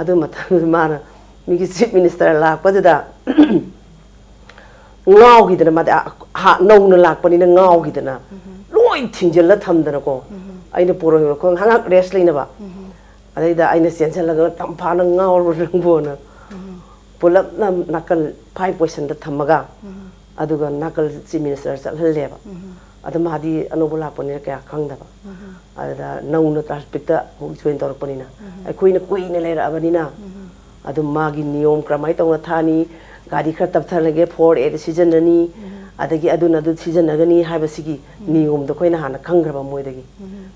adu matam mana mi gi chief minister lakpa da ngau gi da ma ha no na lakpa ni na ngau gi da na loi thinjel la tham da ko aina puro ko hangak rest leina ba adai da aina sensen la tampa na ngau rung bo na pulap na nakal 5% da thamaga aduga nakal chief minister chal leba adama hadi anobula poni kya khangda ba ada nauna traffic ta join tor poni na ai koina koina lera abanina adu magi niyom kramai tong thani gadi khar tap thalage 4 decision ni adagi aduna du season agani haiba sigi niyom da koina hana khangraba moidagi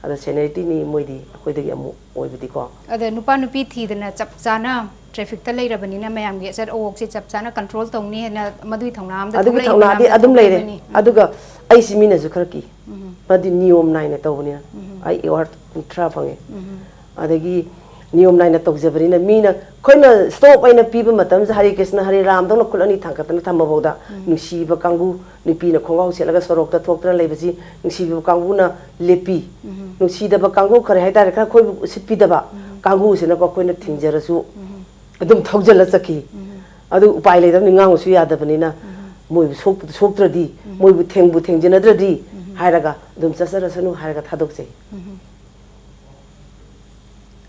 ada seniority ni moidi koidagi amu oibidi ko ada nupa nupi thidana chap chana traffic ta leira bani na mayam ge sar ok si chap chana control tongni na madui thongna am da adu thongna di adum leire aduga ai si mina zu kharki padi niyom nai na tawni ai award tra phange adagi niyom nai na tawjabari na mina khoina stop aina piba matam za hari krishna hari ram dong khulani thangkatna thamabawda nusi ba kangu nipi na khongau selaga sorok ta thoktra leibasi nusi ba kangu na lepi nusi da ba kangu khare haidar kha khoi sipi da ba kangu sina ko khoina thingjarasu adum thawjala sakhi adu upai leidam ni ngang su yadabani na moi soktradi moi bu thengjenadradi hairaga adum chasarasanu hairaga thadokse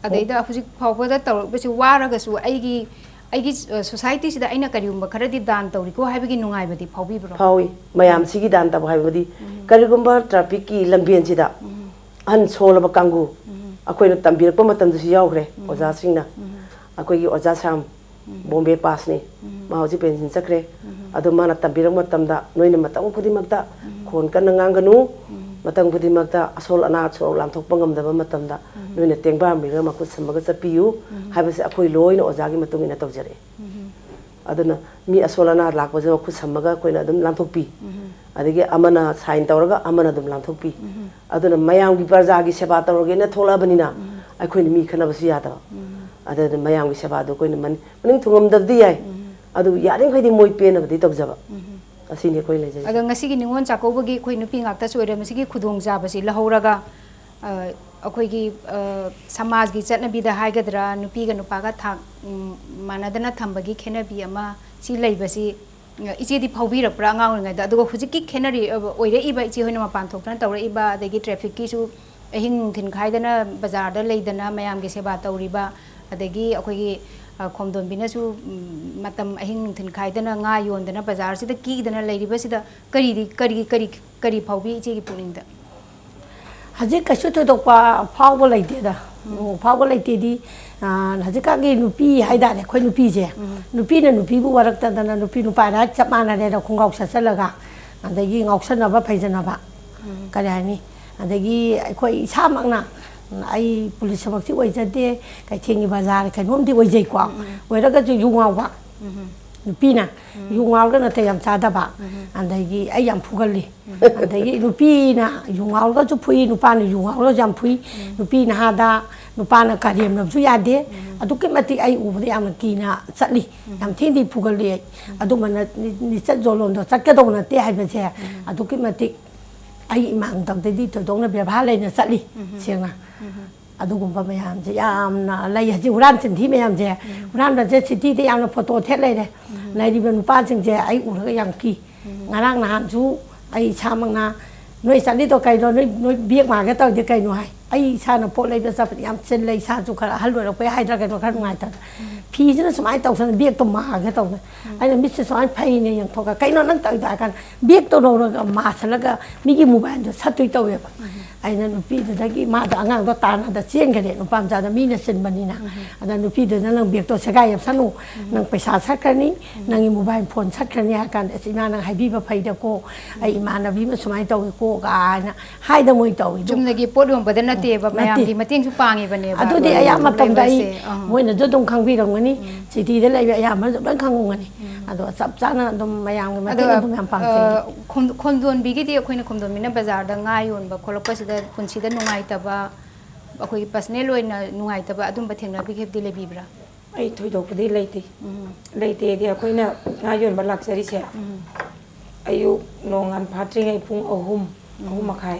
adai hujik phawda tawbasi waraga su aigi society sida aina karigumba kharadi dan tawri ko haibagi nungai badi phawbi bro phawi mayam sigi dan tab haibadi karigumba traffic ki lambian sida an solaba kangu akoina tambirakpa matam du yaugre oja singna akoigi oja sam Bombay pass ni mahauji pension sakre adu mana tambirak matamda noina matam khudimagta khon kan nganganu matam khudimagta asol ana chol lamthok pangam da matamda noina tengba mira makut samaga chapiyu habase akoi loina ojagi matung ina tawjare aduna mi asol ana lakba ja khut samaga koina adum lamthok pi adigi amana sign tawraga amana adum lamthok pi aduna mayam gi parjagi seba tawrage na thola banina akoi mi khana basu yada ada mayam gi seba do koina maning thungam dabdi yai adu yaring khoi di moi pe na badi tawjaba asini koi leje ada ngasi gi Ningol Chakkouba gi khoi nupi ngakta soire masi gi khudong jabasi lahoraga akoi gi samaj gi chatnabi da haigadra nupi ga nupa ga thak manadana thambagi khenabi ama si leibasi ichi di phaubi ra pra ngaung ngai da adugo hujiki khenari oire iba ichi hoina mapan thokna tawra iba adagi traffic ki su ahing thin khaidana bazar da leidana mayam gi seba tawriba adagi akoi gi khomdon bina su matam ahing thin khaidana nga yondana bazar sida ki dana leiriba sida kari phaubi ichi gi puning da haji kasu to pa phawba laite da phawba laite di haji ka gi nupi haida ne khoi nupi je nupi na nupi bu warak ta dana nupi nupa na chapana ne da khongau sasalaga adagi ngausana ba phaijana ba karani adagi khoi samakna ai police samak si oijade kai thengi bazar kai nom di oijai kwa oiraga ju yunga wa nupina yungal ga na te yam chada ba andagi ai yam phugali andagi nupina yungal ga chu phui nupana yungal ga jam phui nupina hada nupana kariem nam su yade aduki mati ai ubde yam kina chatli yam thindi phugali adu mana ni chat jolon do chat ka do na te hai ba che aduki mati ai mang dam te di to dong na be bha le na chatli sengna adugumba mayam je yamna lai ji uran chin thi mayam je uran da je city de yamna photo thet lai de lai di ben pa ching je ai ur ga yang ki ngarang na han chu ai chamang na noi sali to kai do noi biek ma ga to je kai no hai ai sa na po lai be sa yam chen lai sa chu khara hal ro pe hai dra ga no khar ngai ta phi je na smai tau san biek to ma ga to ai na mis sa phai ne yang thoka kai no nang ta da kan biek to ro ga ma sa la ga mi gi mobile jo sat tui to ye ba ai na nupi da gi ma da ngang to ta na da chen ga de no pam ja da mi na sin bani na ada nupi da nang biek to sa ga yam sanu nang paisa sat kan ni nang mobile phone sat kan ya kan si ma nang hai bi ba phai da ko ai ma na bi ma smai to ko ga na hai da moi to jum na gi pot rum ba da na te ba mayam gi mating chu pangi ba ne ba adu de aya ma tam dai moi na jo dong khang bi rong ni city de lai ya ma jo dan khang ngong ni ado sap cha na dum mayam gi ma te dum yam pang se khomdon bi gi de khoi na khomdon mi na bazar da nga yon ba kholok pa sida punsi da nungai ta ba akhoi personal loi na nungai ta ba adum ba thengna bi khep de le bi bra ai thoi dok padi leite leite de akhoi na nga yon ba lak sari se ayu nongan phatri ngai phung ahum makhai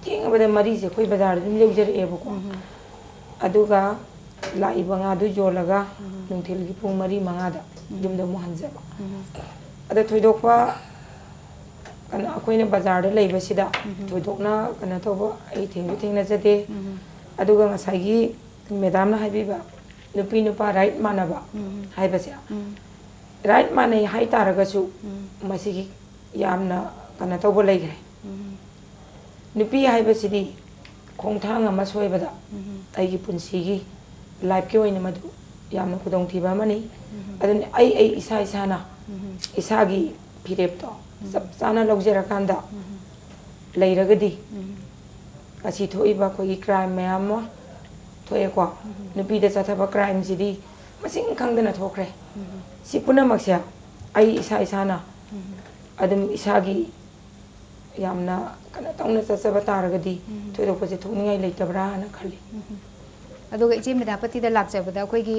theng ba de mari se khoi bazar dum leu jer e bu ko aduga lai ba nga du jolaga nungthil gi phung mari manga da dum da mo hanje ba ada thoi dok pa kan akhoi na bazar da lei ba sida thoi dok na kana to ba ai theng na jade aduga nga sai gi madam na haibi ba nupi nupa right mana ba hai ba se right mana hai taraga su masigi yamna kana to bo lei gre nupi hai ba sidi khongthang ama soi ba da ai gi punsi gi life ke oina madu yamna kudong thiba mani adun ai isa na isa gi phirep to sab sana logjera kanda leiragadi asi thoi ba ko gi crime mayam mo thoe ko nupi da chathaba crime sidi masing khangdana thokre si puna maksya ai isa na adum isa gi yamna kana tongna chasaba taragadi thoi do ko se thongningai leitabra na khali aduga ichi medapati da lak jaba da koi gi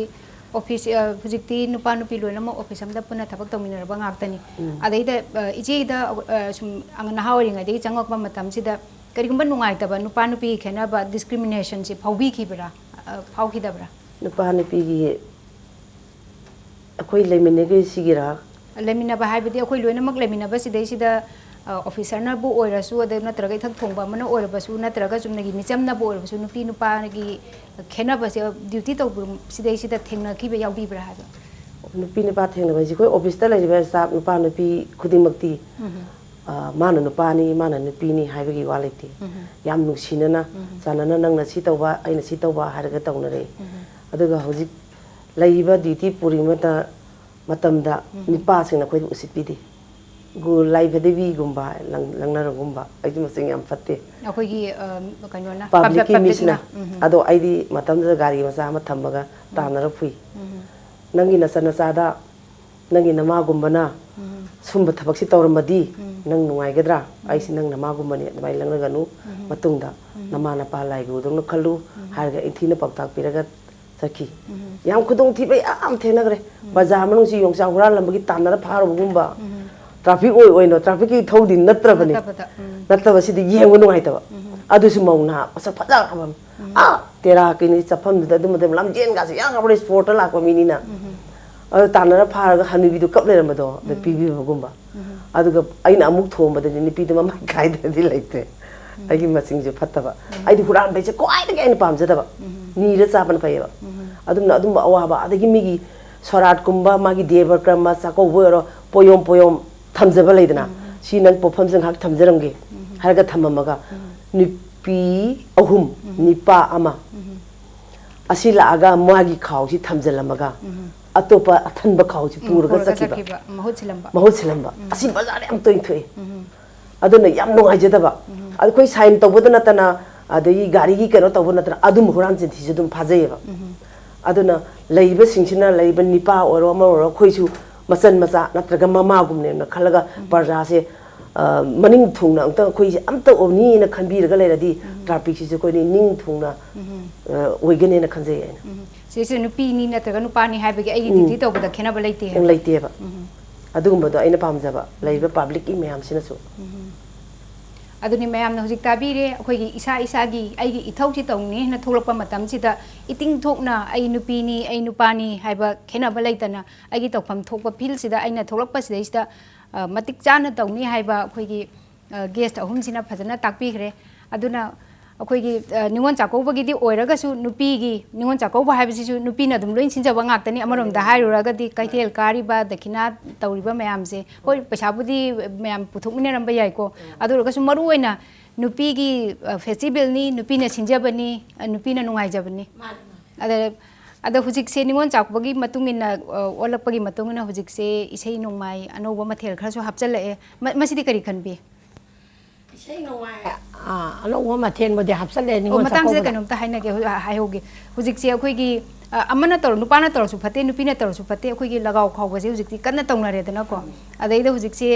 office hujikti nupa nupi loina mo office amda puna thabak tominara ba ngak tani adai da ichi da sum angna hawri ngai dei changok ba matam sida karigumba nungai taba nupa nupi khena ba discrimination si phaubi ki bra phau ki da bra nupa nupi gi akoi leimine ge sigira lemina ba haibidi akoi loina mak lemina ba sidai sida officer na bu oirasu ade natraga ithak thongba mana oirabasu natraga chumnagi micham na bu oirabasu nupi nupa gi khena ba se duty to sidai sida thengna ki be yaubi bra ha nupi nupa thengna ba ji koi office ta lai ba staff nupa nupi khuding makti mana nupa ni mana nupi ni haibagi walite yam nuksina na sanana nang na si tawba aina si tawba harga tawna re aduga hojik laiba duty puri mata matamda nipa singna koi usipidi gu live devi gumba langna gumba ai masing yam fatte akoi gi kanona public misna ado aidi matamda gari masa ma thambaga tanara phui nangi na sana sada nangi nama gumba na sumba thabak si tawramadi nang nungai gadra ai si nang nama gumba ni mai langna ganu matungda nama na pa lai gu dong khalu harga inthina paktak piraga sakhi yam khudong thi bai am thena gre bazar manung si yongsa hura lambagi tanara pharo gumba traffic oi no traffic ki thodi natra bani natra basi di yeng nu ai ta adu su mong na asa phaja abam tera ki ni chapam da dum dem lam jen ga se yang abri sport la ko mini na adu tanara phar ga hanu bi du kap le ram do da pi bi gumba adu ga aina amuk thom ba da ni pi de ma kai da di laite ai gi masing je phatta ba ai di huran bai je ko ai da ga ni pam je da ba ni ra cha ban pai ba adum na adum ba awa ba adagi mi gi sorat kumba ma gi devar krama sa ko wero poyom thamjaba leidana si nang pofam jang hak thamjaramge harga thamamaga nipi ahum nipa ama asila aga magi khaw si thamjalamaga atopa athanba khaw si purga sakiba mahut silamba asi bazar am toin thoi aduna yam nongai jadaba adkoi sign tawbada natana adai gari gi kero tawbada natana adum huran jin thi jadum phajayeba aduna leiba singsina leiba nipa oro ma oro khoisu मचन मचा नत्रगा ममागुमने न खलगा प्रजा से मनिंग थुंगना अंत कोई अमत ओनी न खनबीरगा लेरदी ट्रैफिक से कोई निंग थुंगना ओइगने न खनजे है से नुपी नि नत्रगा नुपानी हाइबगे आई ड्यूटी तौबदा खेनाबा लेते बा अदुगुंबदो आइना पामजाबा लैबा पब्लिक की मैम सिनसु अदुनी मैम हुजिक ताबीरे अखोगी इसा इसागी आइगी इथौसी तौनी न थोलपा मतमसिदा इतिंग थोकना आई नुपीनी आई नुपानी हाइबा खेनाबा लैतना आइगी तौफम थोकपा फिलसिदा आइना थोलपा सिदैसिदा मतिक चाना तौनी हाइबा अखोगी गेस्ट अहुमसिना फजना ताकपीखरे अदुना अखोगी निंगोल चाकौबगीदी ओइरगसु नुपीगी निंगोल चाकौबा हाइबसिसु नुपीना दुम लोइन सिनजबा गाक्तनी अमरोमदा हाइरुरगदी कैथेल कारिबा दखिना तौरिबा मयामसे होय पैसाबुदी मयाम पुथुकमिनरंबा याइको अदुरगसु मरुओइना नुपीगी फेस्टिवलनी नुपीना सिनजबनी नुपीना नुंगाइजबनी अदा हुजिकसे निंगोल चाकौबगी मतुंगिना ओलपगी मतुंगिना हुजिकसे इसै नोंमाई अनौबा मथेल खरसु हापचलए मसिदी करी खनबी इसै नोंमाई अनौबा मथेल बदे हापचलए निंगोल चाकौबा मतंगसे कनोमता हाइनागे हाइहोगे हुजिकसे अखोगी अमना तौर नुपाना तौरसु फते नुपीना तौरसु फते अखोगी लगाव खावबसे हुजिकती कन्ना तौनरेदनाको अदैदा हुजिकसे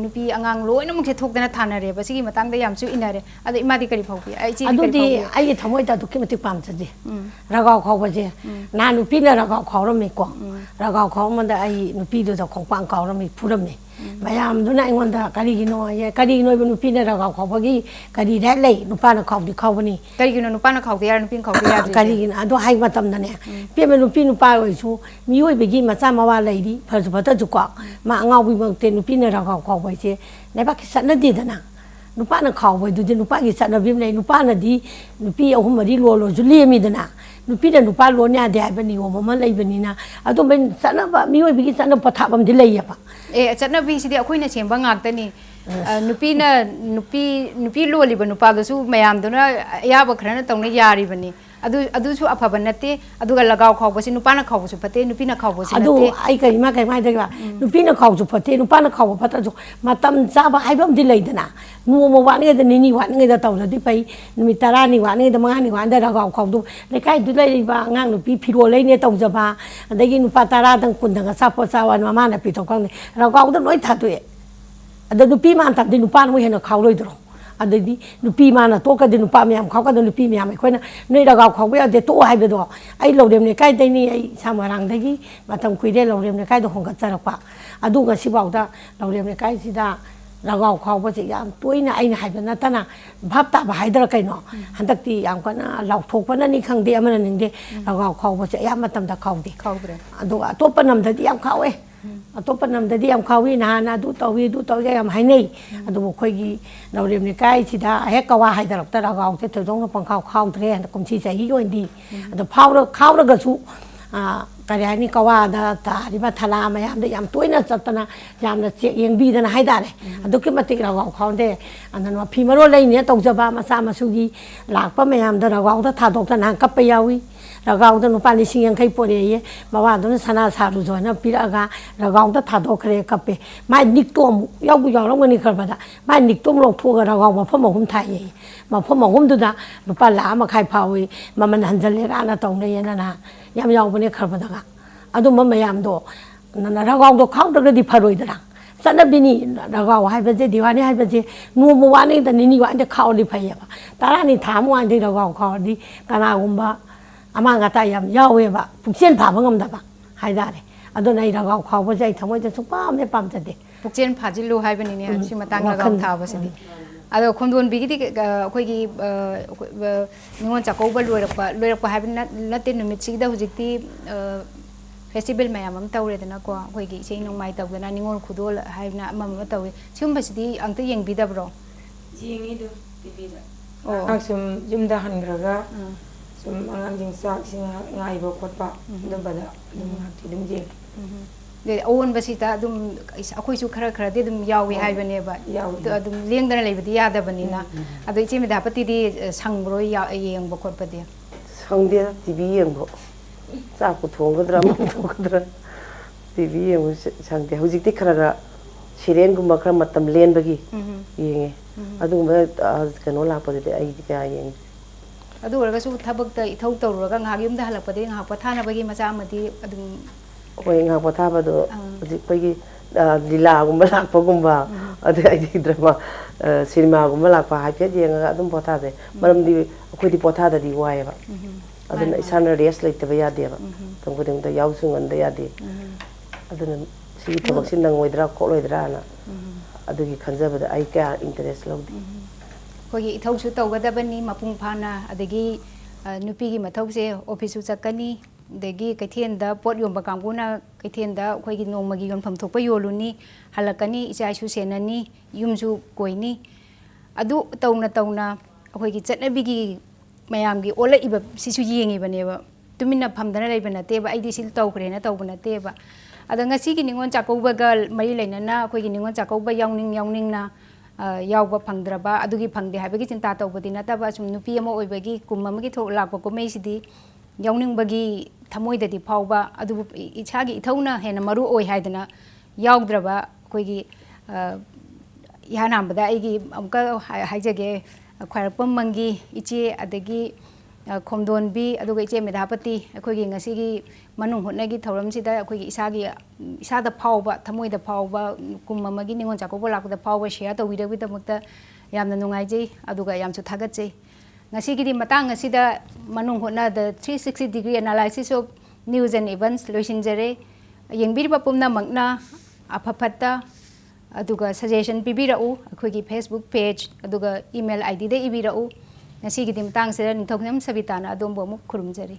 नुपी अंगांग लोइनमुकसे थोकदना थानरेबा सिगी मतंगदा यामसु इनारे अदा इमादी करी फावबी आइची अदुदी आइ थमोइदा दुखि मति पामजदे लगाव खावबसे ना नुपीना लगाव खावरमेको लगाव खावमदा आई नुपीदो खोंपांग खावरमे फुरमे मयामदुना अइंगोंदा करिगिनो ये करिगिनो नुपीना लगाव खावबगी करि रे लै नुपाना खावदी खावबनी करिगिनो नुपाना खावदे यार नुपीन खावदे यार करिगिनो अदो हाइ मतमदने पेमे नुपी नुपा ओइसु मियोइबगी मचा मवा लैदी फरजु फतजुको मा अंगावबी मक्ते नुपीना लगाव खावबैसे नेबाकि सनदीदना नुपाना खावबैदुदि नुपागी सनबीम लै नुपानादी नुपी अहुम मरी लोलो जुलेमीदना नुपीना नुपा लोन्या दे हाइबनी ओममा लैबनीना अदो बे सनबा मियोइबगी सन पथाबमदि लैयबा ए चटनबी सिदी अखोइना सेंबा गाक्तनी नुपीना नुपी लोलिबा नुपादसु मयामदुना याबा खरना तौना यारिबनी अदुसु अफबा नते अदुगा लगाव खावबसे नुपाना खावबसु फते नुपीना खावबसु नते अदु आई करिमा करिमा दगा नुपीना खावजु फते नुपाना खावब फतजु मतम जाबा हाइबमदि लैदना नुमो वानेदा निनी वानेदा तौरदि पै नुमि 10 नि वानेदा 5 नि वानेदा लगाव खावदु लेकाइ दु लैरिबा अंगांग नुपी फिरो लैने तौजबा अदगी नुपा 10 दंग कुंदगा सापो चावन मामाना पिथोकंग लगावद लोइ थातुए अद नुपी मान तबदि नुपान मु हेना खावलोइद्रो अददी नुपी माना तोकदि नुपा म्याम खावकद नुपी म्याम अखोइना नै लगाव खावबे अदे तो हाइबदो आई लौरेमने काइ दैनी आई सामरांगदगी मतम कुइरे लौरेमने काइ दो होंगचरपा अदुगा सिबाउदा लौरेमने काइ सिदा लगाव खावबसे याम तोइना आइना हाइबा नतना भाब ताबा हाइदरा कैनो हंदक्ति याम कना लाउथोकपना नि खंगदे अमना निंगदे लगाव खावबसे याम मतमदा खावदे अदुगा तोपा नमददि याम खावे अतोपा नमददि याम खावी नाना दु तौगे याम हाइनै अदुबो खोइगी लौरेमने काइ सिदा हे कवा हाइदरक्ता लगावते थोजोंग पंखाव खावद्रे हंद कुमसी चाही ओइदी अदो खावरगसु करियानी कवादा तारिबा थला मयामदे याम तोइना चतना यामना चेक येंगबीदना हाइदारे अदुके मतिक लगाव खावदे अनन फिमरो लैने तौजबा मसा मसुगी लाकपा मयामदा लगावदा थादोक्ता ना कप्पा यावी लगावदा नुपा 2,000 पोरेये मवादुना सना सारु जोना पिरागा लगावदा थादोखरे कप्पे मा निक्तोम यावबु यावरंगनी खरबदा मा निक्तोम लोथोगा लगाव मफम महुम थाये मफम महुमदुदा नुपा ला मखाइ फावी ममन हंजले राना तौनेयना ना याम यावबने खरबदागा अदु ममयामदो नना लगावदो खावदगदि फरोइदरा सनबिनी लगाव हाइबजे दिवानी हाइबजे नोमो वाने द निनी वाने खावदि फैयबा तारानी थाम वाने लगाव खावदि कनागुम्बा अमांगाता याम यावेबा पुक्सेन फाबा ngamdaba हाइदारे अदो नै लगाव खावबजे आई थमोइदा सुपामने पामजदे पुक्सेन फाजिलु हाइबनिने सि मतांग लगाव थाबसिदि अदो खोंदोन बिगिदि अखोइगी निंगोल चाकौबा लोइरकपा हाइबन नते नुमितसिदा हुजिकती फेस्टिवल मैम तौरेदना को अखोइगी इसे नोंमाइ तौदना निंगोल खुदोल हाइबना अमम तौवे सिगुम्बसिदि अंत येंगबिदब्रो येंगिदो टीवीदा ओ सुम जुमदा हनग्रगा सुम अंगांजिंग साक सिंग ngaइबो खोटपा दुबदा दुमहाति दुम जे दे ओन बसिता दुम अखोइसु खरा खरा दे दुम यावी हाइबनेबा दुम लेंदना लेबदि यादबनिना अदो इचे मेदापतिदि संग्रो येंगबो खोटपदि संदे टीवी येंगबो चाकु थोंगद्रा थोंगद्रा टीवी येंगबो संदे हुजिकति खरा सिरियन गुम्बा खरा मतम लेनबगी येंगे अदुगुम्बा कनो लापदि आई क्या येंगे अदु ओरगसु थबकता इथौ तौरगा ngha yumda halakpade ngha pathanabagi macha amadi adum ꯑꯩꯈꯣꯏ ꯉꯥꯏꯍꯥꯛ ꯄꯣꯊꯥꯕꯗꯣ ꯍꯧꯖꯤꯛ ꯑꯩꯈꯣꯏꯒꯤ ꯂꯤꯂꯥꯒꯨꯝꯕ ꯂꯥꯛꯄꯒꯨꯝꯕ ꯑꯗꯩ ꯑꯩꯗꯤ ꯗ꯭ꯔꯃꯥ ꯁꯤꯅꯦꯃꯥꯒꯨꯝꯕ ꯂꯥꯛꯄ ꯍꯥꯏꯐꯦꯠ ꯌꯦꯡꯉꯒ ꯑꯗꯨꯝ ꯄꯣꯊꯥꯖꯩ ꯃꯔꯝꯗꯤ ꯑꯩꯈꯣꯏꯗꯤ ꯄꯣꯊꯥꯗꯗꯤ ꯋꯥꯏꯑꯦꯕ ꯑꯗꯨꯅ ꯏꯁꯥꯅ ꯔꯦꯁ ꯂꯩꯇꯕ ꯌꯥꯗꯦꯕ ꯃꯇꯝ ꯈꯨꯗꯤꯡꯃꯛꯇ ꯌꯥꯎꯁꯨ ꯉꯟꯗ ꯌꯥꯗꯦ ꯑꯗꯨꯅ ꯁꯤꯒꯤ ꯊꯕꯛꯁꯤ ꯅꯪꯉꯣꯏꯗ꯭ꯔꯥ ꯈꯣꯠꯂꯣꯏꯗ꯭ꯔꯥꯅ ꯑꯗꯨꯒꯤ ꯈꯟꯖꯕꯗ ꯑꯩ ꯀꯌꯥ ꯏꯟꯇꯔꯦꯁ ꯂꯧꯗꯦ ꯑꯩꯈꯣꯏꯒꯤ ꯏꯊꯧꯁꯨ ꯇꯧꯒꯗꯕꯅꯤ ꯃꯄꯨꯡ ꯐꯥꯅ ꯑꯗꯒꯤ ꯅꯨꯄꯤꯒꯤ ꯃꯊꯧꯁꯦ ꯑꯣꯐꯤꯁꯁꯨ ꯆꯠꯀꯅꯤ ꯑꯗꯒꯤ ꯀꯩꯊꯦꯜꯗ ꯄꯣꯠ ꯌꯣꯟꯕ ꯀꯥꯡꯕꯨꯅ ꯀꯩꯊꯦꯜꯗ ꯑꯩꯈꯣꯏꯒꯤ ꯅꯣꯡꯃꯒꯤ ꯌꯣꯟꯐꯝ ꯊꯣꯛꯄ ꯌꯣꯜꯂꯨꯅꯤ ꯍꯜꯂꯛꯀꯅꯤ ꯏꯆꯥ ꯏꯁꯨ ꯁꯦꯟꯅꯅꯤ ꯌꯨꯝꯁꯨ ꯀꯣꯏꯅꯤ ꯑꯗꯨ ꯇꯧꯅ ꯇꯧꯅ ꯑꯩꯈꯣꯏꯒꯤ ꯆꯠꯅꯕꯤꯒꯤ ꯃꯌꯥꯝꯒꯤ ꯑꯣꯜꯂꯛꯏꯕ ꯁꯤꯁꯨ ꯌꯦꯡꯉꯤꯕꯅꯦꯕ ꯇꯨꯃꯤꯟꯅ ꯐꯝꯗꯅ ꯂꯩꯕ ꯅꯠꯇꯦꯕ ꯑꯩꯗꯤ ꯁꯤ ꯇꯧꯈ꯭ꯔꯦꯅ ꯇꯧꯕ ꯅꯠꯇꯦꯕ ꯑꯗ ꯉꯁꯤꯒꯤ ꯅꯤꯉꯣꯜ ꯆꯥꯛꯀꯧꯕꯒ ꯃꯔꯤ ꯂꯩꯅꯅ ꯑꯩꯈꯣꯏꯒꯤ ꯅꯤꯉꯣꯜ ꯆꯥꯛꯀꯧꯕ ꯌꯥꯎꯅꯤꯡꯅ ꯌꯥꯎꯕ ꯐꯪꯗ꯭ꯔꯕ ꯑꯗꯨꯒꯤ ꯐꯪꯗꯦ ꯍꯥꯏꯕꯒꯤ ꯆꯤꯟꯇꯥ ꯇꯧꯕꯗꯤ ꯅꯠꯇꯕ ꯁꯨꯝ ꯅꯨꯄꯤ ꯑꯃ ꯑꯣꯏꯕꯒꯤ ꯀꯨꯝ ꯑꯃꯒꯤ ꯂꯥꯛꯄ ꯀꯨꯝꯍꯩꯁꯤꯗꯤ ꯌꯥꯎꯅꯤꯡꯕꯒꯤ ꯊꯃꯣꯏꯗꯗꯤ ꯐꯥꯎꯕ ꯑꯗꯨꯕꯨ ꯏꯁꯥꯒꯤ ꯏꯊꯧꯅ ꯍꯦꯟꯅ ꯃꯔꯨ ꯑꯣꯏ ꯍꯥꯏꯗꯅ ꯌꯥꯎꯗ꯭ꯔꯕ ꯑꯩꯈꯣꯏꯒꯤ ꯏꯍꯥꯟ ꯍꯥꯟꯕꯗ ꯑꯩꯒꯤ ꯑꯃꯨꯛꯀ ꯍꯥꯏꯖꯒꯦ ꯈ꯭ꯋꯥꯏꯔꯥꯛꯄꯝ ꯃꯪꯒꯤ ꯏꯆꯦ ꯑꯗꯒꯤ ꯈꯣꯝꯗꯣꯟꯕꯤ ꯑꯗꯨꯒ ꯏꯆꯦ ꯃꯦꯙꯥꯄꯇꯤ ꯑꯩꯈꯣꯏꯒꯤ ꯉꯁꯤꯒꯤ ꯃꯅꯨꯡ ꯍꯨꯠꯅꯒꯤ ꯊꯧꯔꯝꯁꯤꯗ ꯑꯩꯈꯣꯏꯒꯤ ꯏꯁꯥꯗ ꯐꯥꯎꯕ ꯊꯃꯣꯏꯗ ꯐꯥꯎꯕ ꯀꯨꯝ ꯑꯃꯒꯤ ꯅꯤꯉꯣꯜ ꯆꯥꯛꯀꯧꯕ ꯂꯥꯛꯄꯗ ꯐꯥꯎꯕ ꯁꯤꯌꯔ ꯇꯧꯕꯤꯗꯕꯒꯤꯗꯃꯛꯇ ꯌꯥꯝꯅ ꯅꯨꯡꯉꯥꯏꯖꯩ ꯑꯗꯨꯒ ꯌꯥꯝꯁꯨ ꯊꯥꯒꯠꯆꯩ ꯉꯁꯤꯒꯤꯗꯤ ꯃꯇꯥꯡ ꯑꯁꯤꯗ ꯃꯅꯨꯡ ꯍꯨꯠꯅ ꯗ 360 degree analysis of news and events ꯂꯣꯏꯁꯤꯟꯖꯔꯦ ꯌꯦꯡꯕꯤꯔꯤꯕ ꯄꯨꯝꯅꯃꯛꯅ ꯑꯐ ꯐꯠꯇ ꯑꯗꯨꯒ ꯁꯖꯦꯁꯟ ꯄꯤꯕꯤꯔꯛꯎ ꯑꯩꯈꯣꯏꯒꯤ ꯐꯦꯁꯕꯨꯛ ꯄꯦꯖ ꯑꯗꯨꯒ ꯏꯃꯦꯜ ID ꯗ ꯏꯕꯤꯔꯛꯎ ꯉꯁꯤꯒꯤꯗꯤ ꯃꯇꯥꯡꯁꯤꯗ ꯅꯤꯡꯊꯧꯈꯣꯡꯖꯝ ꯁꯕꯤꯇꯥꯅ ꯑꯗꯣꯝꯕꯨ ꯑꯃꯨꯛ ꯈꯨꯔꯨꯝꯖꯔꯤ